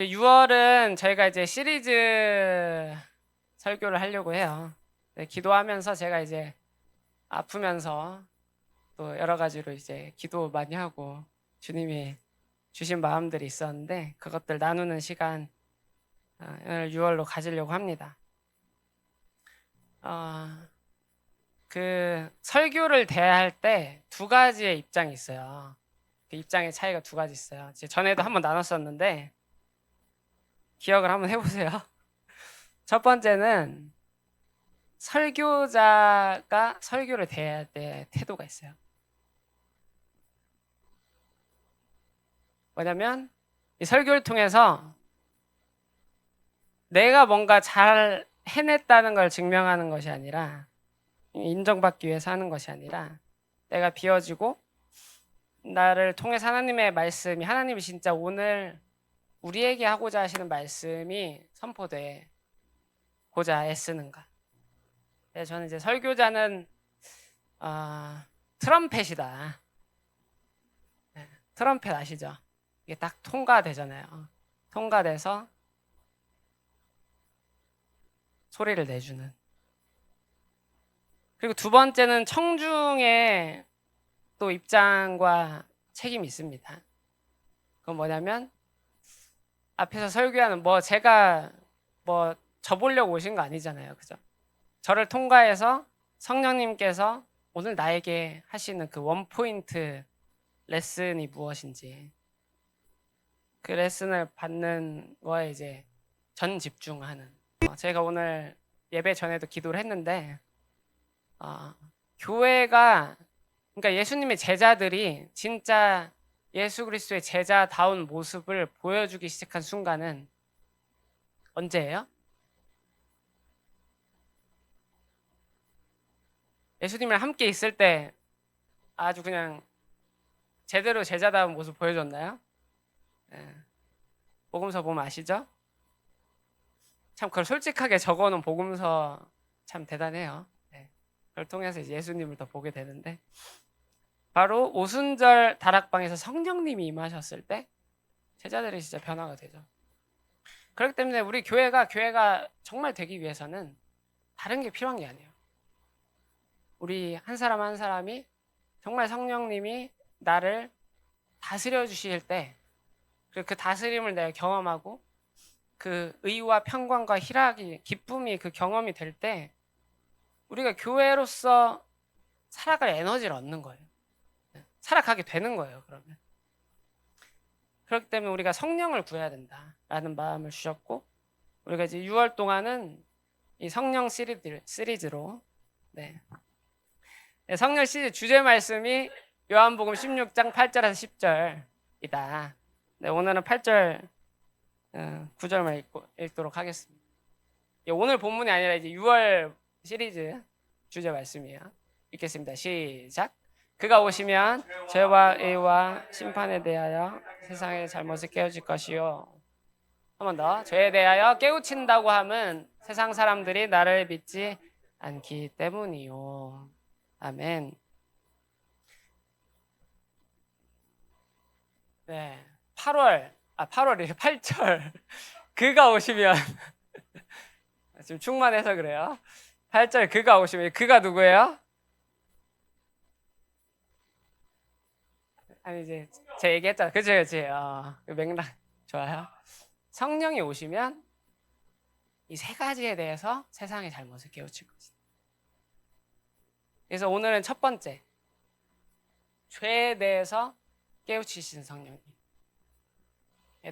6월은 저희가 이제 시리즈 설교를 하려고 해요. 기도하면서 제가 이제 아프면서 또 여러 가지로 이제 기도 많이 하고 주님이 주신 마음들이 있었는데 그것들 나누는 시간 오늘 6월로 가지려고 합니다. 그 설교를 대할 때 두 가지의 입장이 있어요. 그 입장의 차이가 두 가지 있어요. 전에도 한번 나눴었는데 기억을 한번 해보세요. 첫 번째는 설교자가 설교를 대할 때 태도가 있어요. 뭐냐면 이 설교를 통해서 내가 뭔가 잘 해냈다는 걸 증명하는 것이 아니라, 인정받기 위해서 하는 것이 아니라 내가 비워지고 나를 통해서 하나님의 말씀이, 하나님이 진짜 오늘 우리에게 하고자 하시는 말씀이 선포되고자 애쓰는가. 저는 이제 설교자는 트럼펫이다. 트럼펫 아시죠? 이게 딱 통과되잖아요. 통과돼서 소리를 내주는. 그리고 두 번째는 청중의 또 입장과 책임이 있습니다. 그건 뭐냐면 앞에서 설교하는 제가 저보려고 오신 거 아니잖아요. 그죠? 저를 통과해서 성령님께서 오늘 나에게 하시는 그 원포인트 레슨이 무엇인지, 그 레슨을 받는 거에 이제 전 집중하는. 제가 오늘 예배 전에도 기도를 했는데 교회가, 그러니까 예수님의 제자들이 진짜 예수 그리스도의 제자다운 모습을 보여주기 시작한 순간은 언제예요? 예수님이랑 함께 있을 때 아주 그냥 제대로 제자다운 모습 보여줬나요? 네. 복음서 보면 아시죠? 참 그걸 솔직하게 적어놓은 복음서 참 대단해요. 네. 그걸 통해서 이제 예수님을 더 보게 되는데, 바로 오순절 다락방에서 성령님이 임하셨을 때 제자들이 진짜 변화가 되죠. 그렇기 때문에 우리 교회가 정말 되기 위해서는 다른 게 필요한 게 아니에요. 우리 한 사람 한 사람이 정말 성령님이 나를 다스려 주실 때, 그 다스림을 내가 경험하고 그 의와 평강과 희락이, 기쁨이, 그 경험이 될 때 우리가 교회로서 살아갈 에너지를 얻는 거예요. 살아가게 되는 거예요. 그러면 그렇기 때문에 우리가 성령을 구해야 된다라는 마음을 주셨고, 우리가 이제 6월 동안은 이 성령 시리즈로 성령 시리즈 주제 말씀이 요한복음 16장 8절에서 10절이다. 오늘은 8절 9절만 읽도록 하겠습니다. 오늘 본문이 아니라 이제 6월 시리즈 주제 말씀이에요. 읽겠습니다. 시작. 그가 오시면 죄와 의와 심판에 대하여 세상의 잘못을 깨우칠 것이요. 한 번 더. 죄에 대하여 깨우친다고 함은 세상 사람들이 나를 믿지 않기 때문이요. 아멘. 네. 8월이에요. 8절. 그가 오시면 지금 충만해서 그래요. 8절 그가 오시면, 그가 누구예요? 아니 이제 제가 얘기했잖아요. 그치. 그 맥락 좋아요. 성령이 오시면 이 세 가지에 대해서 세상의 잘못을 깨우칠 것이다. 그래서 오늘은 첫 번째, 죄에 대해서 깨우치신 성령님에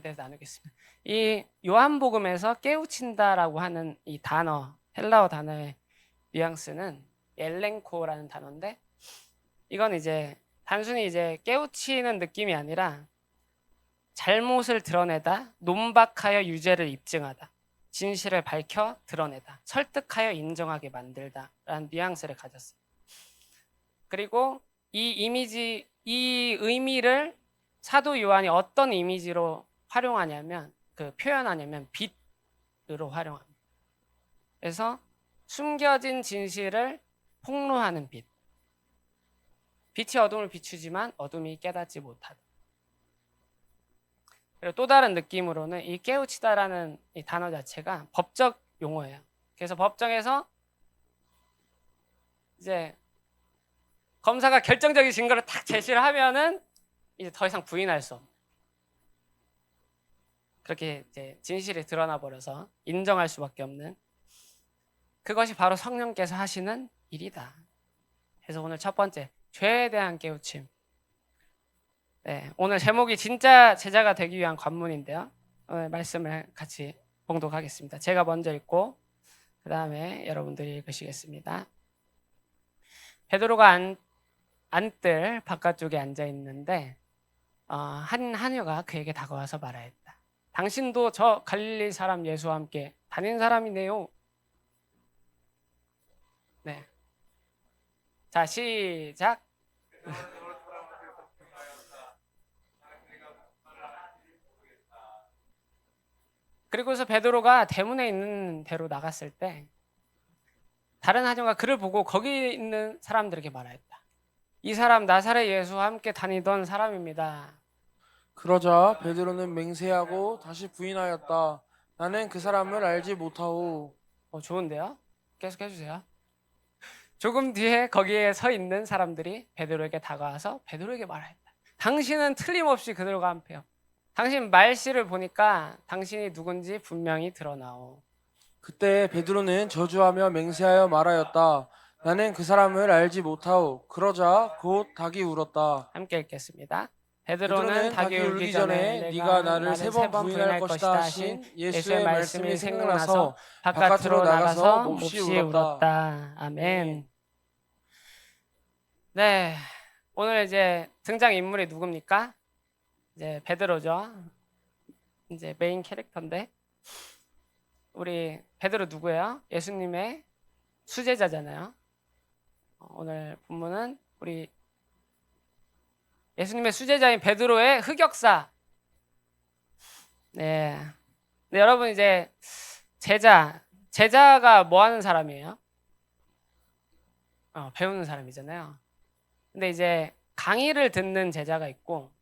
대해서 나누겠습니다. 이 요한복음에서 깨우친다라고 하는 이 단어, 헬라어 단어의 뉘앙스는 엘렌코라는 단어인데, 이건 이제 단순히 이제 깨우치는 느낌이 아니라 잘못을 드러내다, 논박하여 유죄를 입증하다, 진실을 밝혀 드러내다, 설득하여 인정하게 만들다라는 뉘앙스를 가졌어요. 그리고 이 의미를 사도 요한이 어떤 이미지로 활용하냐면, 표현하냐면 빛으로 활용합니다. 그래서 숨겨진 진실을 폭로하는 빛. 빛이 어둠을 비추지만 어둠이 깨닫지 못하다. 그리고 또 다른 느낌으로는 이 깨우치다라는 이 단어 자체가 법적 용어예요. 그래서 법정에서 이제 검사가 결정적인 증거를 탁 제시를 하면은 이제 더 이상 부인할 수 없는, 그렇게 이제 진실이 드러나 버려서 인정할 수밖에 없는, 그것이 바로 성령께서 하시는 일이다. 그래서 오늘 첫 번째, 죄에 대한 깨우침. 네, 오늘 제목이 진짜 제자가 되기 위한 관문인데요. 오늘 말씀을 같이 봉독하겠습니다. 제가 먼저 읽고 그 다음에 여러분들이 읽으시겠습니다. 베드로가 안뜰 바깥쪽에 앉아 있는데 한 한유가 그에게 다가와서 말하였다. 당신도 저 갈릴리 사람 예수와 함께 다닌 사람이네요. 네, 자 시작. 그리고서 베드로가 대문에 있는 데로 나갔을 때 다른 한유가 그를 보고 거기 있는 사람들에게 말하였다. 이 사람 나사렛 예수와 함께 다니던 사람입니다. 그러자 베드로는 맹세하고 다시 부인하였다. 나는 그 사람을 알지 못하오. 좋은데요? 계속 해주세요. 조금 뒤에 거기에 서 있는 사람들이 베드로에게 다가와서 베드로에게 말하였다. 당신은 틀림없이 그들과 함께요. 당신 말씨를 보니까 당신이 누군지 분명히 드러나오. 그때 베드로는 저주하며 맹세하여 말하였다. 나는 그 사람을 알지 못하오. 그러자 곧 닭이 울었다. 함께 읽겠습니다. 베드로는 베드로는 닭이 닭이 울기 전에 네가 내가 나를 세 번 부인할 것이다 하신 예수의 예수의 말씀이 말씀이 생각나서 생각나서 바깥으로 나가서 몹시 몹시 울었다. 아멘. 네, 오늘 이제 등장 인물이 누굽니까? 이제 베드로죠. 이제 메인 캐릭터인데 우리 베드로 누구예요? 예수님의 수제자잖아요. 오늘 본문은 우리 예수님의 수제자인 베드로의 흑역사. 네. 네, 여러분 이제 제자가 뭐 하는 사람이에요? 배우는 사람이잖아요. 근데 이제 강의를 듣는 제자가 있고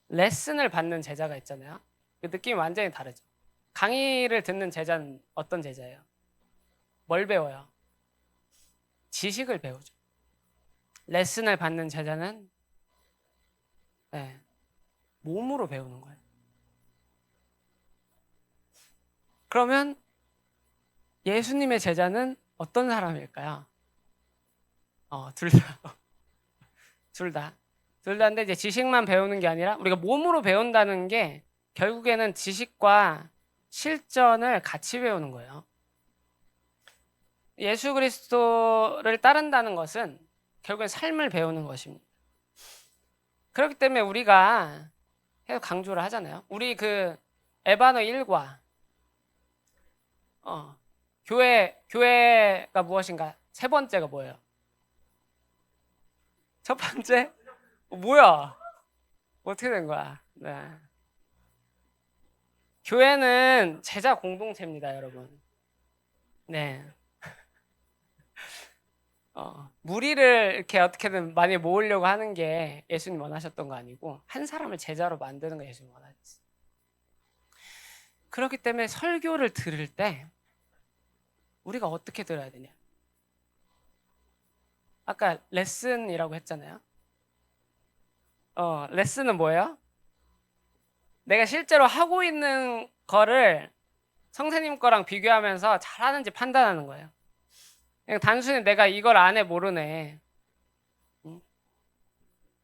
레슨을 받는 제자가 있잖아요. 그 느낌이 완전히 다르죠. 강의를 듣는 제자는 어떤 제자예요? 뭘 배워요? 지식을 배우죠. 레슨을 받는 제자는 몸으로 배우는 거예요. 그러면 예수님의 제자는 어떤 사람일까요? 둘 다. 둘 다. 둘 다인데 이제 지식만 배우는 게 아니라 우리가 몸으로 배운다는 게 결국에는 지식과 실전을 같이 배우는 거예요. 예수 그리스도를 따른다는 것은 결국엔 삶을 배우는 것입니다. 그렇기 때문에 우리가 계속 강조를 하잖아요. 우리 그 에바너 1과 교회가 무엇인가? 세 번째가 뭐예요? 첫 번째? 뭐야? 어떻게 된 거야? 네. 교회는 제자 공동체입니다, 여러분. 네. 무리를 이렇게 어떻게든 많이 모으려고 하는 게 예수님 원하셨던 거 아니고 한 사람을 제자로 만드는 거 예수님 원하셨어요. 그렇기 때문에 설교를 들을 때 우리가 어떻게 들어야 되냐? 아까 레슨이라고 했잖아요. 레슨은 뭐예요? 내가 실제로 하고 있는 거를 선생님 거랑 비교하면서 잘하는지 판단하는 거예요. 그냥 단순히 내가 이걸 안 해 모르네.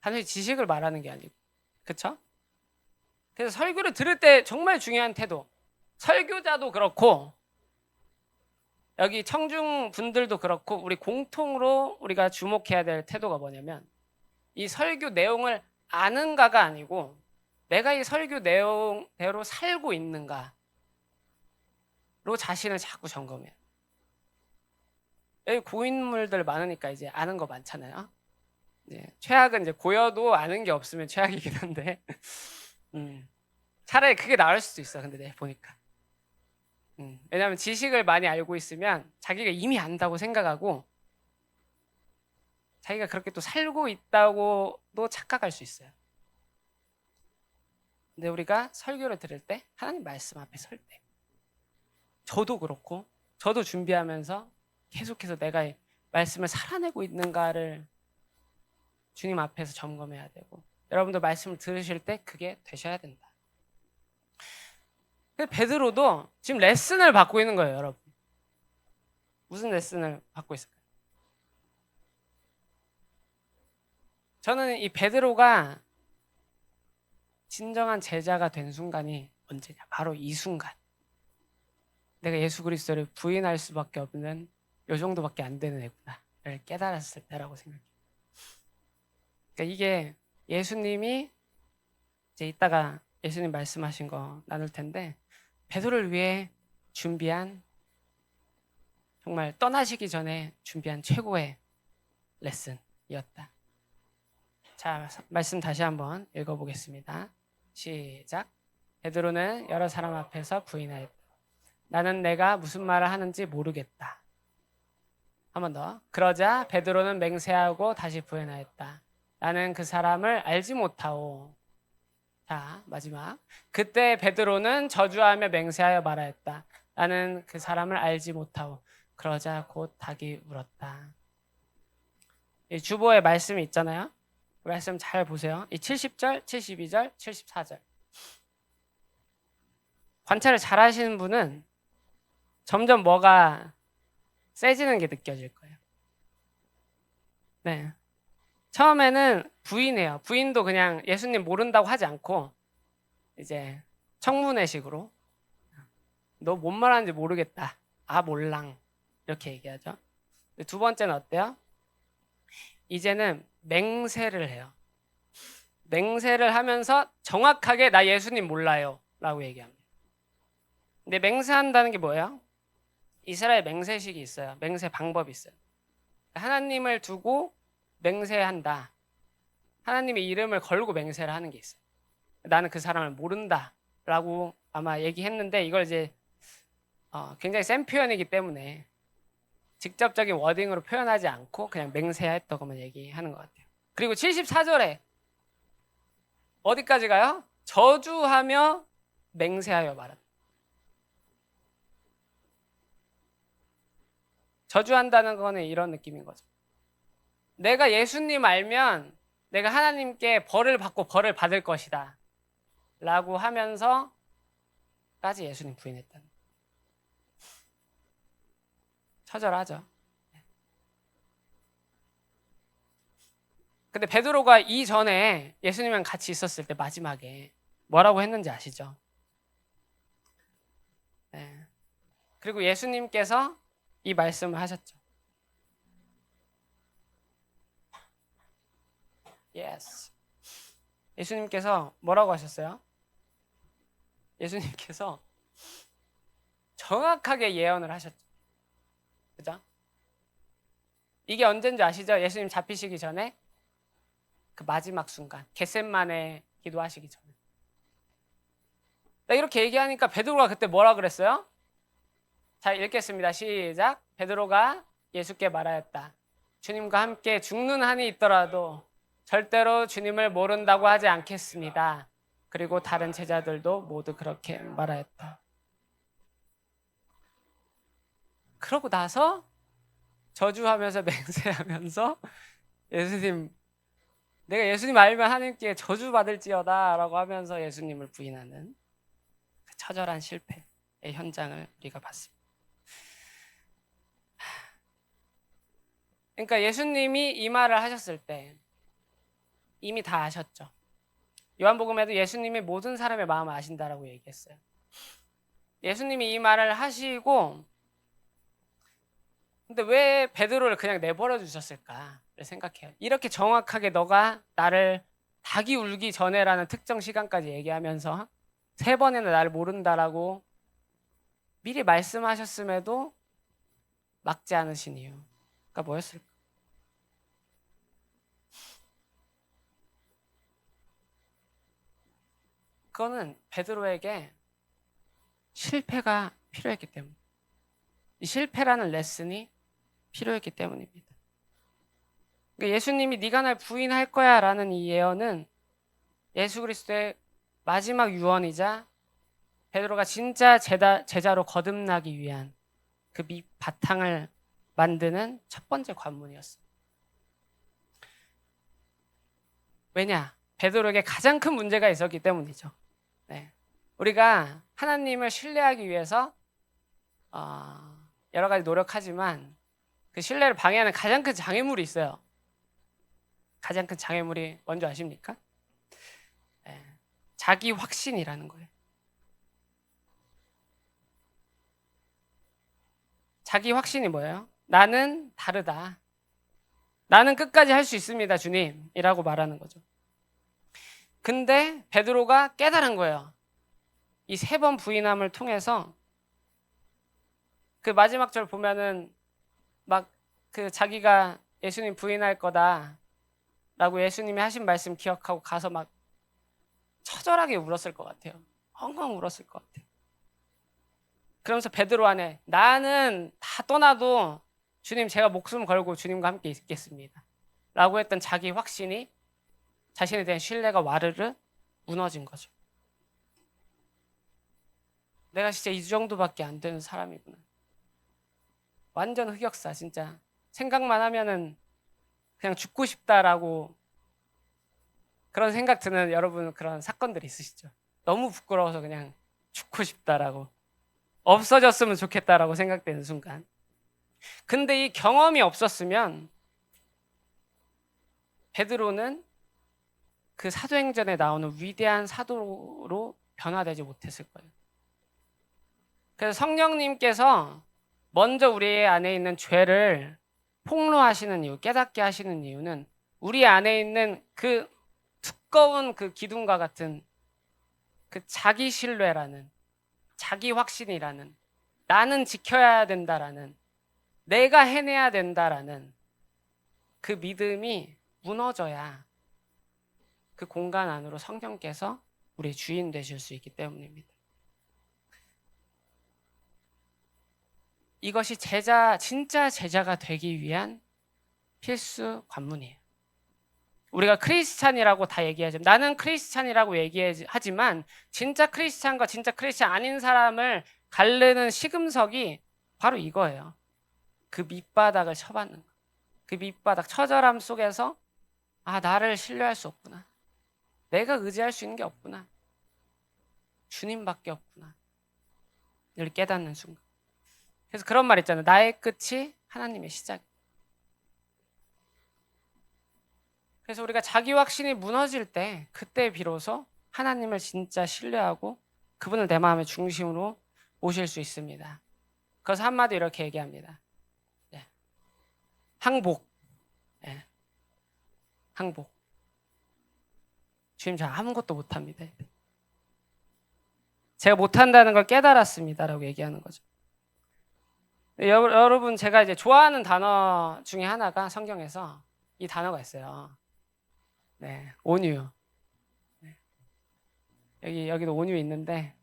단순히 지식을 말하는 게 아니고. 그쵸? 그래서 설교를 들을 때 정말 중요한 태도. 설교자도 그렇고 여기 청중 분들도 그렇고 우리 공통으로 우리가 주목해야 될 태도가 뭐냐면 이 설교 내용을 아는가가 아니고 내가 이 설교 내용대로 살고 있는가로 자신을 자꾸 점검해요. 여기 고인물들 많으니까 이제 아는 거 많잖아요. 최악은 이제 고여도 아는 게 없으면 최악이긴 한데 차라리 그게 나을 수도 있어. 근데 내가 보니까 왜냐하면 지식을 많이 알고 있으면 자기가 이미 안다고 생각하고 자기가 그렇게 또 살고 있다고도 착각할 수 있어요. 근데 우리가 설교를 들을 때, 하나님 말씀 앞에 설 때, 저도 그렇고 저도 준비하면서 계속해서 내가 이 말씀을 살아내고 있는가를 주님 앞에서 점검해야 되고, 여러분도 말씀을 들으실 때 그게 되셔야 된다. 근데 베드로도 지금 레슨을 받고 있는 거예요, 여러분. 무슨 레슨을 받고 있을까요? 저는 이 베드로가 진정한 제자가 된 순간이 언제냐? 바로 이 순간. 내가 예수 그리스도를 부인할 수밖에 없는 요 정도밖에 안 되는 애구나를 깨달았을 때라고 생각해요. 그러니까 이게 예수님이 이제 이따가 예수님 말씀하신 거 나눌 텐데, 베드로를 위해 준비한, 정말 떠나시기 전에 준비한 최고의 레슨이었다. 자, 말씀 다시 한번 읽어보겠습니다. 시작. 베드로는 여러 사람 앞에서 부인하였다. 나는 내가 무슨 말을 하는지 모르겠다. 한 번 더. 그러자 베드로는 맹세하고 다시 부인하였다. 나는 그 사람을 알지 못하오. 자, 마지막. 그때 베드로는 저주하며 맹세하여 말하였다. 나는 그 사람을 알지 못하오. 그러자 곧 닭이 울었다. 이 주보에 말씀이 있잖아요. 그 말씀 잘 보세요. 이 70절, 72절, 74절. 관찰을 잘 하시는 분은 점점 뭐가 세지는 게 느껴질 거예요. 네. 처음에는 부인해요. 부인도 그냥 예수님 모른다고 하지 않고 이제 청문회식으로 너 뭔 말하는지 모르겠다. 아 몰랑 이렇게 얘기하죠. 두 번째는 어때요? 이제는 맹세를 해요. 맹세를 하면서 정확하게 나 예수님 몰라요 라고 얘기합니다. 근데 맹세한다는 게 뭐예요? 이스라엘 맹세식이 있어요. 맹세 방법이 있어요. 하나님을 두고 맹세한다. 하나님의 이름을 걸고 맹세를 하는 게 있어요. 나는 그 사람을 모른다 라고 아마 얘기했는데, 이걸 이제 굉장히 센 표현이기 때문에 직접적인 워딩으로 표현하지 않고 그냥 맹세했다고만 얘기하는 것 같아요. 그리고 74절에 어디까지 가요? 저주하며 맹세하여 말한다. 저주한다는 거는 이런 느낌인 거죠. 내가 예수님 알면 내가 하나님께 벌을 받고 벌을 받을 것이다 라고 하면서까지 예수님 부인했다는 거예요. 처절하죠. 근데 베드로가 이전에 예수님이랑 같이 있었을 때 마지막에 뭐라고 했는지 아시죠? 네. 그리고 예수님께서 이 말씀을 하셨죠. Yes. 예수님께서 뭐라고 하셨어요? 예수님께서 정확하게 예언을 하셨죠. 그죠? 이게 언제인지 아시죠? 예수님 잡히시기 전에 그 마지막 순간, 겟셋마네 기도하시기 전에. 이렇게 얘기하니까 베드로가 그때 뭐라 그랬어요? 자, 읽겠습니다. 시작. 베드로가 예수께 말하였다. 주님과 함께 죽는 한이 있더라도 절대로 주님을 모른다고 하지 않겠습니다. 그리고 다른 제자들도 모두 그렇게 말하였다. 그러고 나서 저주하면서 맹세하면서 예수님, 내가 예수님 알면 하나님께 저주받을지어다 라고 하면서 예수님을 부인하는 그 처절한 실패의 현장을 우리가 봤습니다. 그러니까 예수님이 이 말을 하셨을 때 이미 다 아셨죠. 요한복음에도 예수님이 모든 사람의 마음을 아신다라고 얘기했어요. 예수님이 이 말을 하시고, 근데 왜 베드로를 그냥 내버려 두셨을까를 생각해요. 이렇게 정확하게 너가 나를 닭이 울기 전에라는 특정 시간까지 얘기하면서 3번이나 나를 모른다라고 미리 말씀하셨음에도 막지 않으신 이유가 뭐였을까? 그거는 베드로에게 실패가 필요했기 때문에, 이 실패라는 레슨이 필요했기 때문입니다. 그러니까 예수님이 네가 날 부인할 거야 라는 이 예언은 예수 그리스도의 마지막 유언이자 베드로가 진짜 제자로 거듭나기 위한 그 밑바탕을 만드는 첫 번째 관문이었습니다. 왜냐? 베드로에게 가장 큰 문제가 있었기 때문이죠. 네. 우리가 하나님을 신뢰하기 위해서 여러 가지 노력하지만 그 신뢰를 방해하는 가장 큰 장애물이 있어요. 가장 큰 장애물이 뭔지 아십니까? 네. 자기 확신이라는 거예요. 자기 확신이 뭐예요? 나는 다르다. 나는 끝까지 할 수 있습니다, 주님. 이라고 말하는 거죠. 근데 베드로가 깨달은 거예요. 이 3번 부인함을 통해서 그 마지막 절 보면은 막 그 자기가 예수님 부인할 거다 라고 예수님이 하신 말씀 기억하고 가서 막 처절하게 울었을 것 같아요. 엉엉 울었을 것 같아요. 그러면서 베드로 안에 나는 다 떠나도 주님 제가 목숨 걸고 주님과 함께 있겠습니다 라고 했던 자기 확신이, 자신에 대한 신뢰가 와르르 무너진 거죠. 내가 진짜 이 정도밖에 안 되는 사람이구나. 완전 흑역사. 진짜 생각만 하면은 그냥 죽고 싶다라고 그런 생각 드는 여러분 그런 사건들이 있으시죠? 너무 부끄러워서 그냥 죽고 싶다라고, 없어졌으면 좋겠다라고 생각되는 순간. 근데 이 경험이 없었으면 베드로는 그 사도행전에 나오는 위대한 사도로 변화되지 못했을 거예요. 그래서 성령님께서 먼저 우리 안에 있는 죄를 폭로하시는 이유, 깨닫게 하시는 이유는 우리 안에 있는 그 두꺼운 그 기둥과 같은 그 자기 신뢰라는, 자기 확신이라는, 나는 지켜야 된다라는, 내가 해내야 된다라는 그 믿음이 무너져야 그 공간 안으로 성령께서 우리의 주인 되실 수 있기 때문입니다. 이것이 진짜 제자가 되기 위한 필수 관문이에요. 우리가 크리스찬이라고 다 얘기하지만, 나는 크리스찬이라고 얘기하지만 진짜 크리스찬과 진짜 크리스찬 아닌 사람을 가르는 시금석이 바로 이거예요. 그 밑바닥을 쳐받는 거. 그 밑바닥 처절함 속에서 나를 신뢰할 수 없구나. 내가 의지할 수 있는 게 없구나. 주님밖에 없구나. 를 깨닫는 순간. 그래서 그런 말 있잖아요. 나의 끝이 하나님의 시작. 그래서 우리가 자기 확신이 무너질 때, 그때 비로소 하나님을 진짜 신뢰하고 그분을 내 마음의 중심으로 모실 수 있습니다. 그래서 한마디 이렇게 얘기합니다. 항복. 항복. 주님, 저 아무것도 못합니다. 제가 못한다는 걸 깨달았습니다라고 얘기하는 거죠. 여러분, 제가 이제 좋아하는 단어 중에 하나가 성경에서 이 단어가 있어요. 네, 온유. 네. 여기도 온유 있는데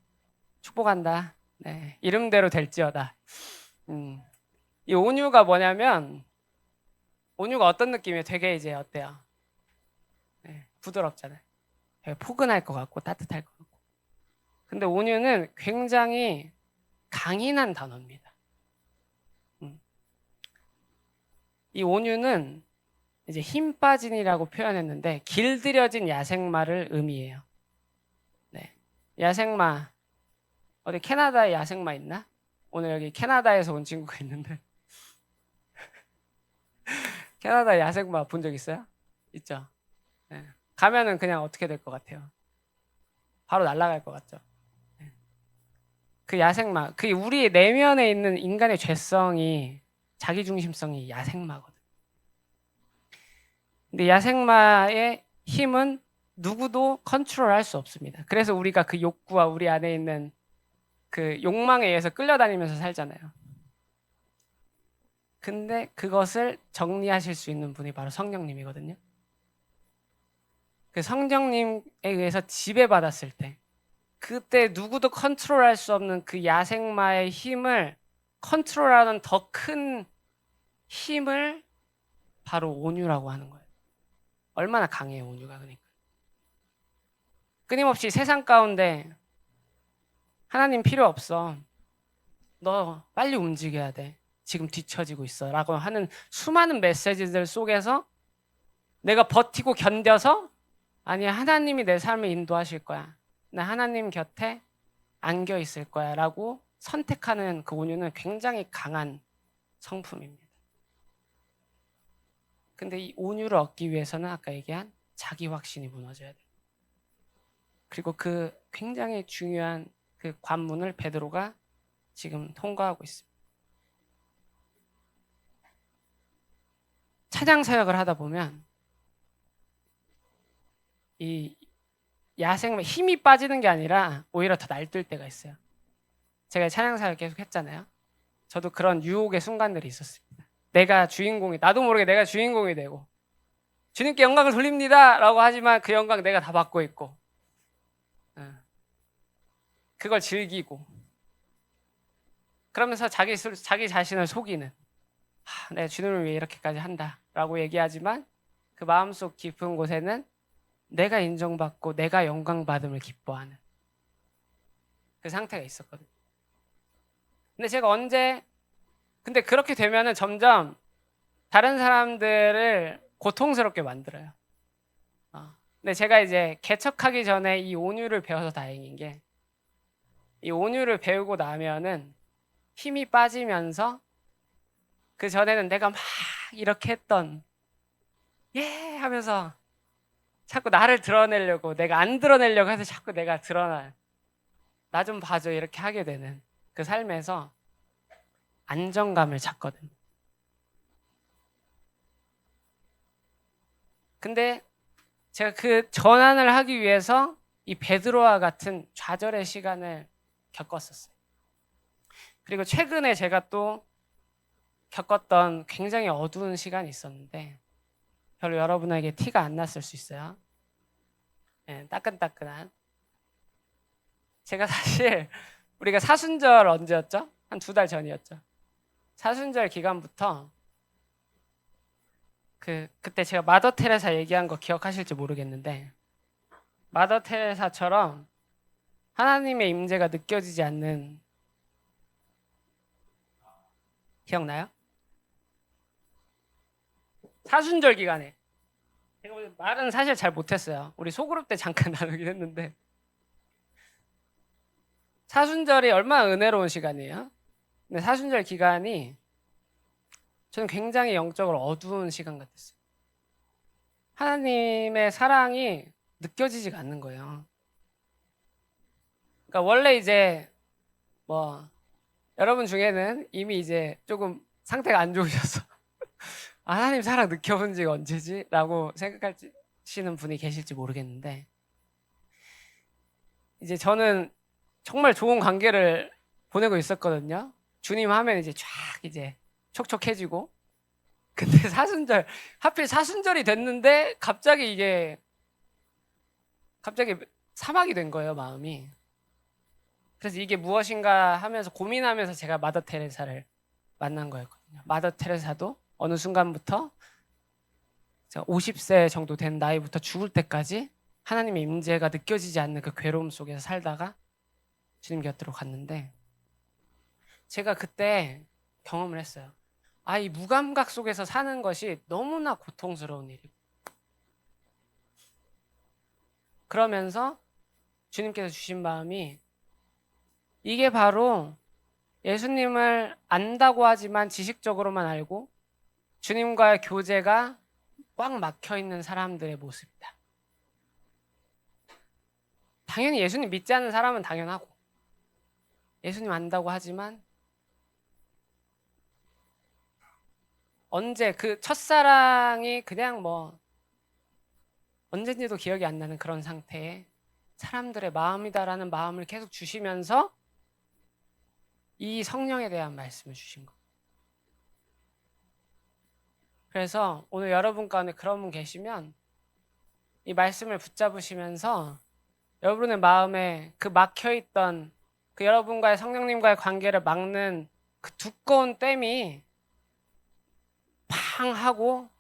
축복한다. 네, 이름대로 될지어다. 이 온유가 뭐냐면, 온유가 어떤 느낌이에요? 되게 이제 어때요? 네, 부드럽잖아요. 되게 포근할 것 같고 따뜻할 것 같고. 근데 온유는 굉장히 강인한 단어입니다. 이 온유는 이제 힘 빠진이라고 표현했는데 길들여진 야생마를 의미해요. 네, 야생마. 어디 캐나다에 야생마 있나? 오늘 여기 캐나다에서 온 친구가 있는데 캐나다 야생마 본 적 있어요? 있죠? 네. 가면은 그냥 어떻게 될 것 같아요? 바로 날아갈 것 같죠? 네. 그 야생마, 그 우리 내면에 있는 인간의 죄성이, 자기중심성이 야생마거든. 근데 야생마의 힘은 누구도 컨트롤할 수 없습니다. 그래서 우리가 그 욕구와 우리 안에 있는 그 욕망에 의해서 끌려다니면서 살잖아요. 근데 그것을 정리하실 수 있는 분이 바로 성령님이거든요. 그 성령님에 의해서 지배받았을 때, 그때 누구도 컨트롤할 수 없는 그 야생마의 힘을 컨트롤하는 더 큰 힘을 바로 온유라고 하는 거예요. 얼마나 강해요, 온유가. 그러니까 끊임없이 세상 가운데 하나님 필요 없어. 너 빨리 움직여야 돼. 지금 뒤처지고 있어. 라고 하는 수많은 메시지들 속에서 내가 버티고 견뎌서 아니야, 하나님이 내 삶을 인도하실 거야. 나 하나님 곁에 안겨 있을 거야. 라고 선택하는 그 온유는 굉장히 강한 성품입니다. 근데 이 온유를 얻기 위해서는 아까 얘기한 자기 확신이 무너져야 돼. 그리고 그 굉장히 중요한 그 관문을 베드로가 지금 통과하고 있습니다. 찬양 사역을 하다 보면 이 야생 힘이 빠지는 게 아니라 오히려 더 날뛸 때가 있어요. 제가 찬양 사역 계속 했잖아요. 저도 그런 유혹의 순간들이 있었습니다. 내가 주인공이, 나도 모르게 내가 주인공이 되고 주님께 영광을 돌립니다 라고 하지만 그 영광 내가 다 받고 있고 그걸 즐기고 그러면서 자기 자신을 속이는 내가 주님을 위해 이렇게까지 한다 라고 얘기하지만 그 마음속 깊은 곳에는 내가 인정받고 내가 영광받음을 기뻐하는 그 상태가 있었거든요. 근데 제가 근데 그렇게 되면은 점점 다른 사람들을 고통스럽게 만들어요. 근데 제가 이제 개척하기 전에 이 온유를 배워서 다행인 게 이 온유를 배우고 나면은 힘이 빠지면서 그 전에는 내가 막 이렇게 했던 예 하면서 자꾸 나를 드러내려고 내가 안 드러내려고 해서 자꾸 내가 드러나 나 좀 봐줘 이렇게 하게 되는 그 삶에서 안정감을 찾거든. 근데 제가 그 전환을 하기 위해서 이 베드로와 같은 좌절의 시간을 겪었었어요. 그리고 최근에 제가 또 겪었던 굉장히 어두운 시간이 있었는데 별로 여러분에게 티가 안 났을 수 있어요. 네, 따끈따끈한. 제가 사실 우리가 사순절 언제였죠? 한 2달 전이었죠. 사순절 기간부터 그때 제가 마더 테레사 얘기한 거 기억하실지 모르겠는데 마더 테레사처럼 하나님의 임재가 느껴지지 않는 기억나요? 사순절 기간에 제가 말은 사실 잘 못했어요. 우리 소그룹 때 잠깐 나누긴 했는데 사순절이 얼마나 은혜로운 시간이에요. 근데 사순절 기간이 저는 굉장히 영적으로 어두운 시간 같았어요. 하나님의 사랑이 느껴지지가 않는 거예요. 그러니까 원래 이제 뭐 여러분 중에는 이미 이제 조금 상태가 안 좋으셔서 하나님 사랑 느껴본 지가 언제지? 라고 생각하시는 분이 계실지 모르겠는데 이제 저는 정말 좋은 관계를 보내고 있었거든요. 주님 하면 이제 쫙 이제 촉촉해지고 근데 하필 사순절이 됐는데 갑자기 사막이 된 거예요, 마음이. 그래서 이게 무엇인가 하면서 고민하면서 제가 마더 테레사를 만난 거였거든요. 마더 테레사도 어느 순간부터 제가 50세 정도 된 나이부터 죽을 때까지 하나님의 임재가 느껴지지 않는 그 괴로움 속에서 살다가 주님 곁으로 갔는데 제가 그때 경험을 했어요. 이 무감각 속에서 사는 것이 너무나 고통스러운 일이고 그러면서 주님께서 주신 마음이 이게 바로 예수님을 안다고 하지만 지식적으로만 알고 주님과의 교제가 꽉 막혀 있는 사람들의 모습이다. 당연히 예수님 믿지 않는 사람은 당연하고 예수님 안다고 하지만 언제 그 첫사랑이 그냥 뭐 언젠지도 기억이 안 나는 그런 상태에 사람들의 마음이다라는 마음을 계속 주시면서 이 성령에 대한 말씀을 주신 거. 그래서 오늘 여러분 가운데 그런 분 계시면 이 말씀을 붙잡으시면서 여러분의 마음에 그 막혀있던 그 여러분과의 성령님과의 관계를 막는 그 두꺼운 댐이 팡 하고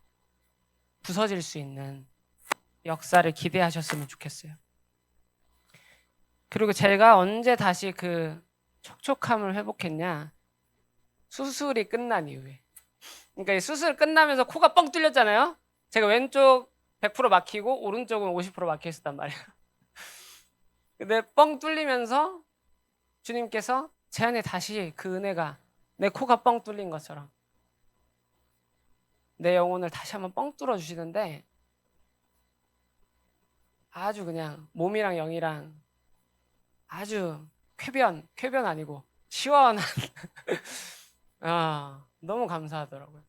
부서질 수 있는 역사를 기대하셨으면 좋겠어요. 그리고 제가 언제 다시 그 촉촉함을 회복했냐? 수술이 끝난 이후에. 그러니까 이 수술 끝나면서 코가 뻥 뚫렸잖아요. 제가 왼쪽 100% 막히고 오른쪽은 50% 막혀 있었단 말이에요. 근데 뻥 뚫리면서 주님께서 제 안에 다시 그 은혜가, 내 코가 뻥 뚫린 것처럼 내 영혼을 다시 한번 뻥 뚫어 주시는데, 아주 그냥 몸이랑 영이랑 아주 쾌변 아니고 시원한 너무 감사하더라고요.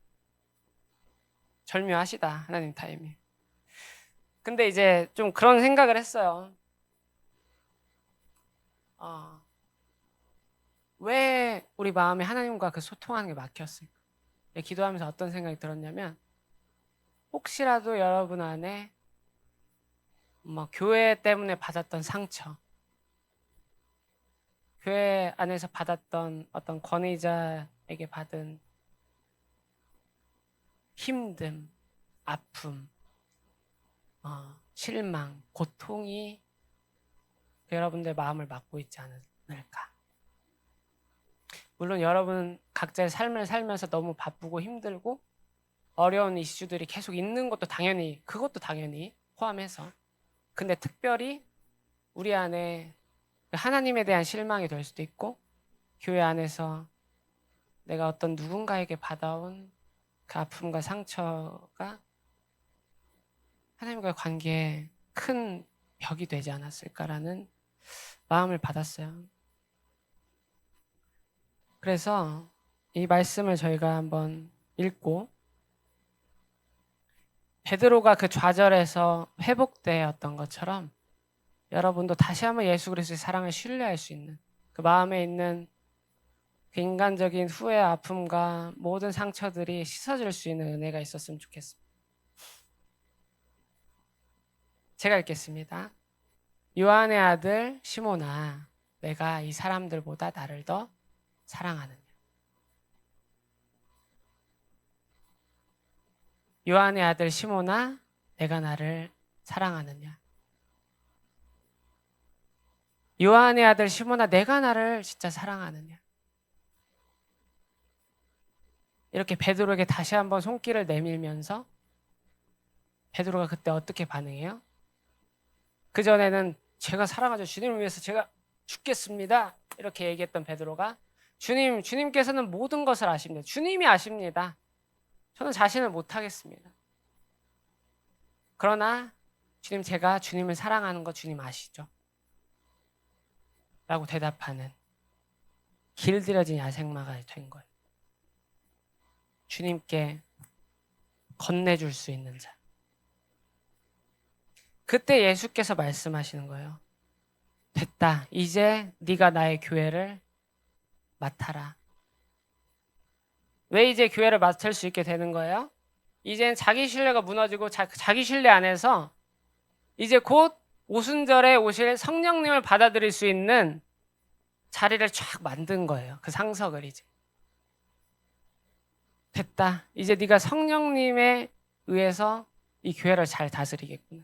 절묘하시다 하나님 타임이. 근데 이제 좀 그런 생각을 했어요. 왜 우리 마음에 하나님과 그 소통하는 게 막혔을까? 기도하면서 어떤 생각이 들었냐면, 혹시라도 여러분 안에 뭐 교회 때문에 받았던 상처, 교회 안에서 받았던 어떤 권위자에게 받은 힘듦, 아픔, 실망, 고통이 여러분들 마음을 막고 있지 않을까. 물론 여러분 각자의 삶을 살면서 너무 바쁘고 힘들고 어려운 이슈들이 계속 있는 것도 당연히, 그것도 당연히 포함해서, 근데 특별히 우리 안에 하나님에 대한 실망이 될 수도 있고, 교회 안에서 내가 어떤 누군가에게 받아온 그 아픔과 상처가 하나님과의 관계에 큰 벽이 되지 않았을까라는 마음을 받았어요. 그래서 이 말씀을 저희가 한번 읽고, 베드로가 그 좌절에서 회복되었던 것처럼 여러분도 다시 한번 예수 그리스도의 사랑을 신뢰할 수 있는, 그 마음에 있는 그 인간적인 후회, 아픔과 모든 상처들이 씻어질 수 있는 은혜가 있었으면 좋겠습니다. 제가 읽겠습니다. 요한의 아들 시몬아, 내가 이 사람들보다 나를 더 사랑하느냐? 요한의 아들 시몬아, 내가 나를 사랑하느냐? 요한의 아들 시몬아, 내가 나를 진짜 사랑하느냐? 이렇게 베드로에게 다시 한번 손길을 내밀면서 베드로가 그때 어떻게 반응해요? 그전에는 제가 사랑하죠, 주님을 위해서 제가 죽겠습니다, 이렇게 얘기했던 베드로가, 주님께서는 모든 것을 아십니다. 주님이 아십니다. 저는 자신을 못하겠습니다. 그러나 주님, 제가 주님을 사랑하는 거 주님 아시죠? 라고 대답하는 길들여진 야생마가 된 거예요. 주님께 건네줄 수 있는 자. 그때 예수께서 말씀하시는 거예요. 됐다. 이제 네가 나의 교회를 맡아라. 왜 이제 교회를 맡을 수 있게 되는 거예요? 이젠 자기 신뢰가 무너지고 자기 신뢰 안에서 이제 곧 오순절에 오실 성령님을 받아들일 수 있는 자리를 쫙 만든 거예요. 그 상석을 이제. 됐다. 이제 네가 성령님에 의해서 이 교회를 잘 다스리겠구나.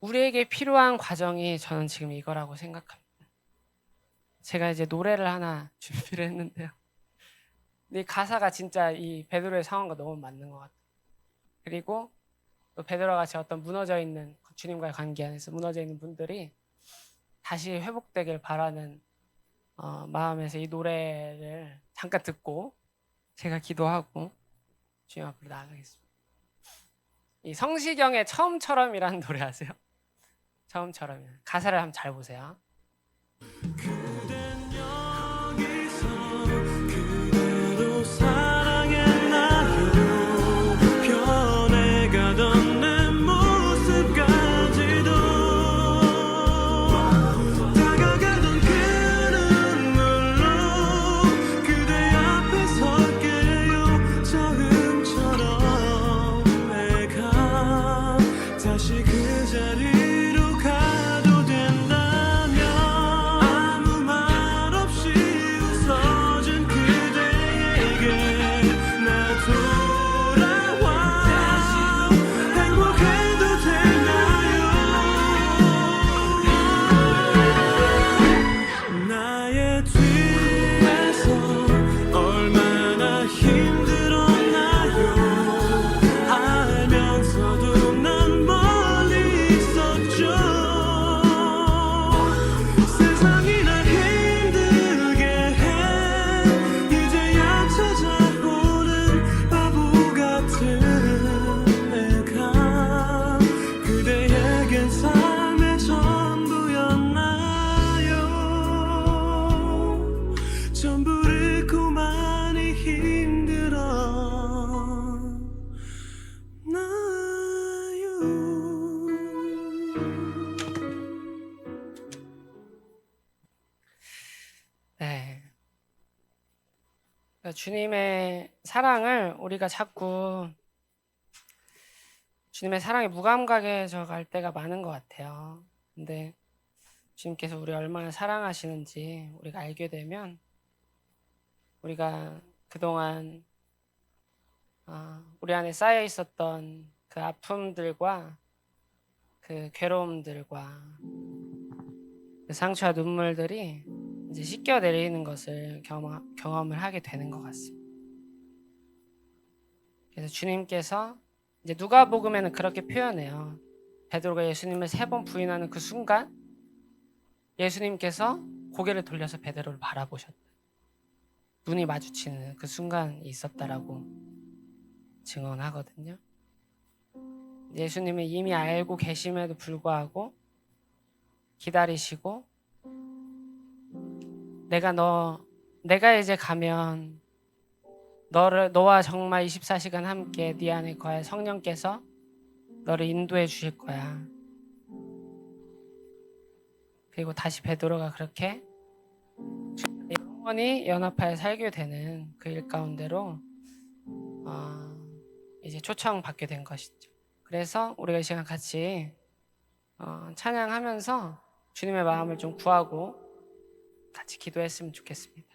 우리에게 필요한 과정이 저는 지금 이거라고 생각합니다. 제가 이제 노래를 하나 준비를 했는데요. 근데 이 가사가 진짜 이 베드로의 상황과 너무 맞는 것 같아요. 그리고 또 베드로와 같이 어떤 무너져 있는, 주님과의 관계 안에서 무너져 있는 분들이 다시 회복되길 바라는 마음에서 이 노래를 잠깐 듣고 제가 기도하고 주님 앞으로 나아가겠습니다. 이 성시경의 처음처럼이라는 노래 아세요? 처음처럼. 가사를 한번 잘 보세요. 다시 그 자리로 가도 된다면 그러니까 주님의 사랑을 우리가 자꾸 주님의 사랑에 무감각해져 갈 때가 많은 것 같아요. 근데 주님께서 우리 얼마나 사랑하시는지 우리가 알게 되면 우리가 그동안 우리 안에 쌓여 있었던 그 아픔들과 그 괴로움들과 그 상처와 눈물들이 이제 씻겨 내리는 것을 경험을 하게 되는 것 같습니다. 그래서 주님께서 이제 누가복음에는 그렇게 표현해요. 베드로가 예수님을 3번 부인하는 그 순간 예수님께서 고개를 돌려서 베드로를 바라보셨다. 눈이 마주치는 그 순간이 있었다라고 증언하거든요. 예수님이 이미 알고 계심에도 불구하고 기다리시고 내가 이제 가면 너와 정말 24시간 함께 네 안에 거할 성령께서 너를 인도해 주실 거야. 그리고 다시 베드로가 그렇게 영원히 연합하여 살게 되는 그 일 가운데로 이제 초청받게 된 것이죠. 그래서 우리가 이 시간 같이 찬양하면서 주님의 마음을 좀 구하고 같이 기도했으면 좋겠습니다.